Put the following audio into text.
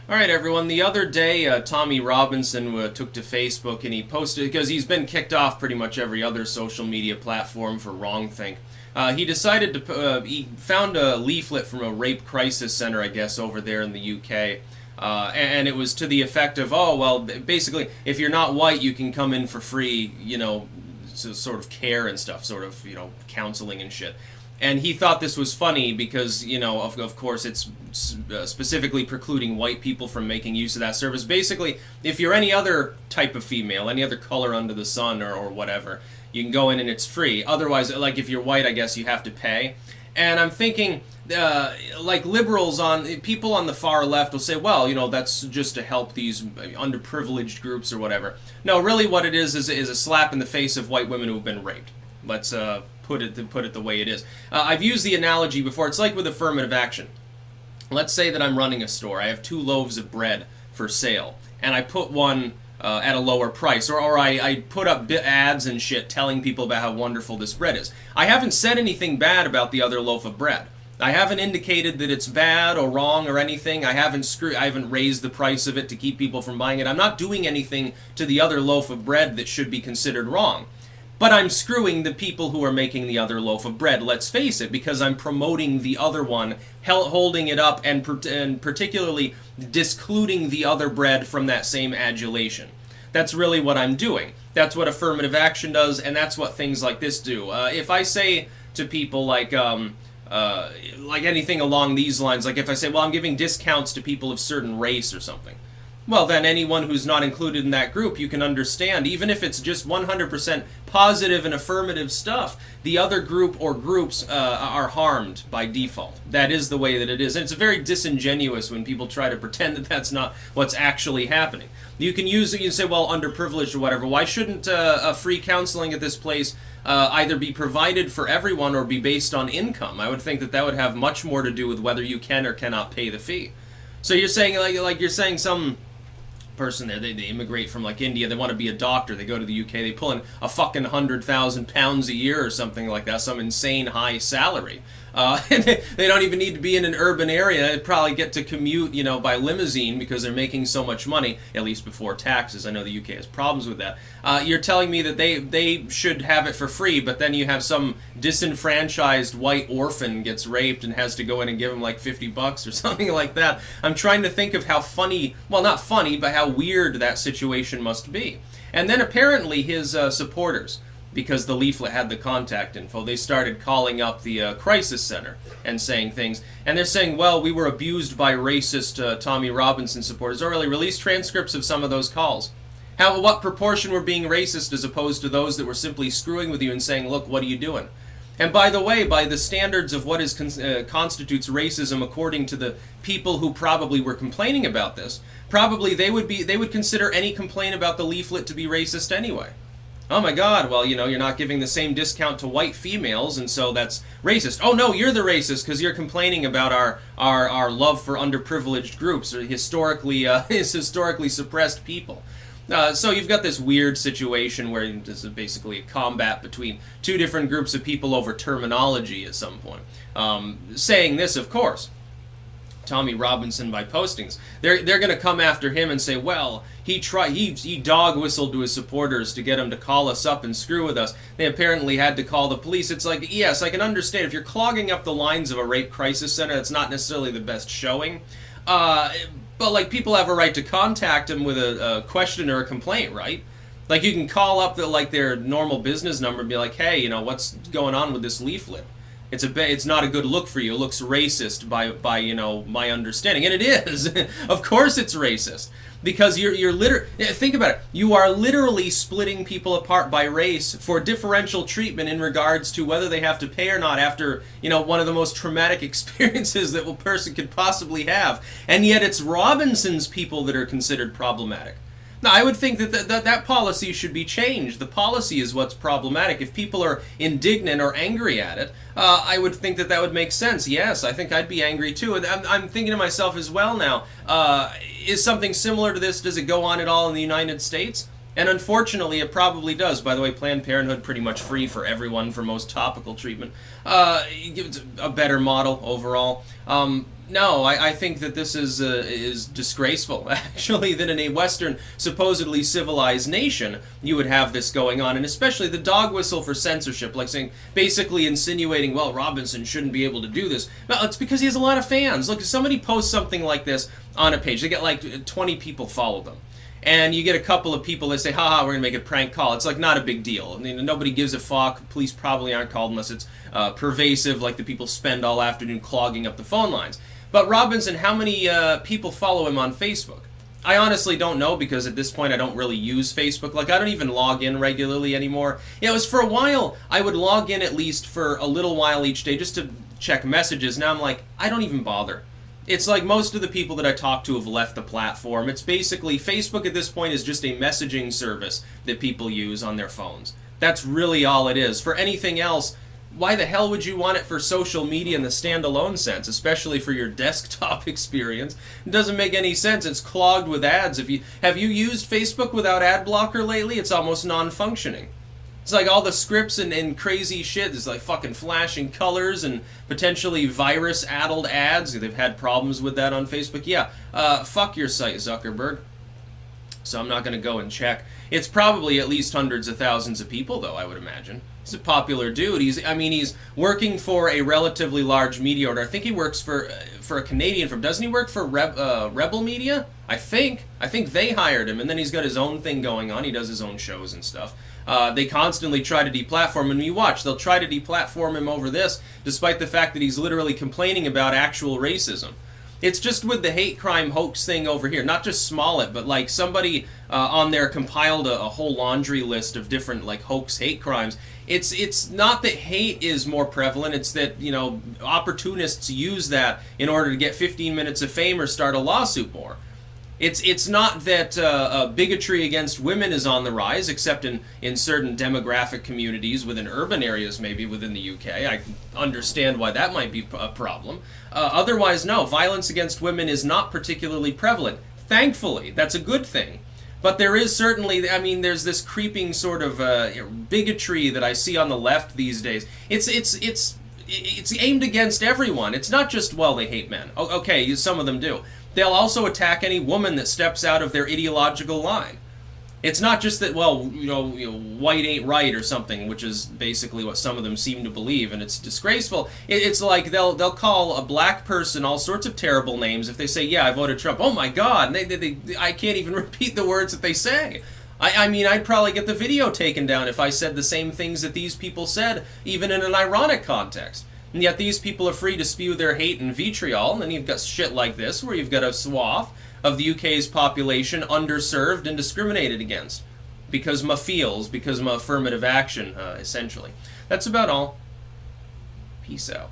All right, everyone. The other day, Tommy Robinson took to Facebook and he posted, because he's been kicked off pretty much every other social media platform for wrongthink. He decided to, he found a leaflet from a rape crisis center, I guess, over there in the UK. And it was to the effect of, oh, well, basically, if you're not white, you can come in for free, sort of care and stuff, sort of, counseling and shit. And he thought this was funny because, of course, it's specifically precluding white people from making use of that service. Basically, if you're any other type of female, any other color under the sun or whatever, you can go in and it's free. Otherwise, like if you're white, I guess you have to pay. And I'm thinking, like liberals people on the far left will say, well, that's just to help these underprivileged groups or whatever. No, really what it is a slap in the face of white women who've been raped. Let's put it the way it is. I've used the analogy before. It's like with affirmative action. Let's say that I'm running a store. I have 2 loaves of bread for sale, and I put one at a lower price, or I put up ads and shit telling people about how wonderful this bread is. I haven't said anything bad about the other loaf of bread. I haven't indicated that it's bad or wrong or anything. I haven't raised the price of it to keep people from buying it. I'm not doing anything to the other loaf of bread that should be considered wrong. But I'm screwing the people who are making the other loaf of bread, let's face it, because I'm promoting the other one, holding it up, and particularly discluding the other bread from that same adulation. That's really what I'm doing. That's what affirmative action does, and that's what things like this do. If I say to people like anything along these lines, like if I say, well, I'm giving discounts to people of certain race or something, well, then anyone who's not included in that group, you can understand, even if it's just 100% positive and affirmative stuff, the other group or groups are harmed by default. That is the way that it is. And it's very disingenuous when people try to pretend that that's not what's actually happening. You can say, well, underprivileged or whatever. Why shouldn't free counseling at this place either be provided for everyone or be based on income? I would think that would have much more to do with whether you can or cannot pay the fee. So you're saying, like you're saying some person there, they immigrate from like India, they want to be a doctor, they go to the UK, they pull in a fucking £100,000 a year or something like that, some insane high salary. And they don't even need to be in an urban area. They probably get to commute, by limousine because they're making so much money, at least before taxes. I know the UK has problems with that. You're telling me that they should have it for free, but then you have some disenfranchised white orphan gets raped and has to go in and give him like $50 or something like that. I'm trying to think of how funny, well, not funny, but how weird that situation must be. And then apparently his supporters, because the leaflet had the contact info, they started calling up the crisis center and saying things. And they're saying, well, we were abused by racist Tommy Robinson supporters. Or really released transcripts of some of those calls. What proportion were being racist as opposed to those that were simply screwing with you and saying, look, what are you doing? And by the way, by the standards of what constitutes racism according to the people who probably were complaining about this, probably they would consider any complaint about the leaflet to be racist anyway. Oh my God, well, you're not giving the same discount to white females, and so that's racist. Oh no, you're the racist because you're complaining about our love for underprivileged groups or historically suppressed people. So you've got this weird situation where this is basically a combat between 2 different groups of people over terminology at some point. Saying this, of course, Tommy Robinson by postings, they're going to come after him and say, well, he dog whistled to his supporters to get them to call us up and screw with us. They apparently had to call the police. It's like, yes, I can understand if you're clogging up the lines of a rape crisis center, it's not necessarily the best showing. But like people have a right to contact them with a question or a complaint, right? Like you can call up their normal business number and be like, hey, what's going on with this leaflet? It's not a good look for you. It looks racist by my understanding, and it is. Of course, it's racist because think about it. You are literally splitting people apart by race for differential treatment in regards to whether they have to pay or not after one of the most traumatic experiences that a person could possibly have, and yet it's Robinson's people that are considered problematic. Now, I would think that policy should be changed. The policy is what's problematic. If people are indignant or angry at it, I would think that would make sense. Yes, I think I'd be angry too. And I'm thinking to myself as well now, is something similar to this, does it go on at all in the United States? And unfortunately, it probably does. By the way, Planned Parenthood pretty much free for everyone for most topical treatment. It's a better model overall. No, I think that this is disgraceful, actually, that in a Western, supposedly civilized nation, you would have this going on, and especially the dog whistle for censorship, like saying, basically insinuating, well, Robinson shouldn't be able to do this. Well, it's because he has a lot of fans. Look, if somebody posts something like this on a page, they get like 20 people follow them. And you get a couple of people that say, haha, we're going to make a prank call. It's like not a big deal. I mean, nobody gives a fuck. Police probably aren't called unless it's pervasive, like the people spend all afternoon clogging up the phone lines. But Robinson, how many people follow him on Facebook? I honestly don't know, because at this point I don't really use Facebook. Like, I don't even log in regularly anymore. Yeah, it was for a while. I would log in at least for a little while each day just to check messages. Now I'm like, I don't even bother. It's like most of the people that I talk to have left the platform. It's basically, Facebook at this point is just a messaging service that people use on their phones. That's really all it is. For anything else, why the hell would you want it for social media in the standalone sense, especially for your desktop experience? It doesn't make any sense. It's clogged with ads. Have you used Facebook without ad blocker lately? It's almost non-functioning. It's like all the scripts and crazy shit. There's like fucking flashing colors and potentially virus-addled ads. They've had problems with that on Facebook. Yeah, fuck your site, Zuckerberg. So I'm not going to go and check. It's probably at least hundreds of thousands of people, though, I would imagine. He's a popular dude. He's working for a relatively large media order. I think he works for a Canadian firm. Doesn't he work for Rebel Media? I think they hired him, and then he's got his own thing going on. He does his own shows and stuff. They constantly try to deplatform him, and you watch, they'll try to deplatform him over this, despite the fact that he's literally complaining about actual racism. It's just with the hate crime hoax thing over here, not just Smollett, but like somebody on there compiled a whole laundry list of different like hoax hate crimes. It's not that hate is more prevalent, it's that, you know, opportunists use that in order to get 15 minutes of fame or start a lawsuit more. It's not that bigotry against women is on the rise, except in certain demographic communities within urban areas, maybe within the UK. I understand why that might be a problem. Otherwise, no, violence against women is not particularly prevalent. Thankfully, that's a good thing. But there is certainly, I mean, there's this creeping sort of bigotry that I see on the left these days. It's aimed against everyone. It's not just, well, they hate men. Okay, some of them do. They'll also attack any woman that steps out of their ideological line. It's not just that, well, you know, white ain't right or something, which is basically what some of them seem to believe, and it's disgraceful. It's like they'll call a black person all sorts of terrible names if they say, yeah, I voted Trump. Oh my God, and I can't even repeat the words that they say. I mean, I'd probably get the video taken down if I said the same things that these people said, even in an ironic context. And yet these people are free to spew their hate and vitriol, and then you've got shit like this, where you've got a swath of the UK's population underserved and discriminated against. Because because affirmative action, essentially. That's about all. Peace out.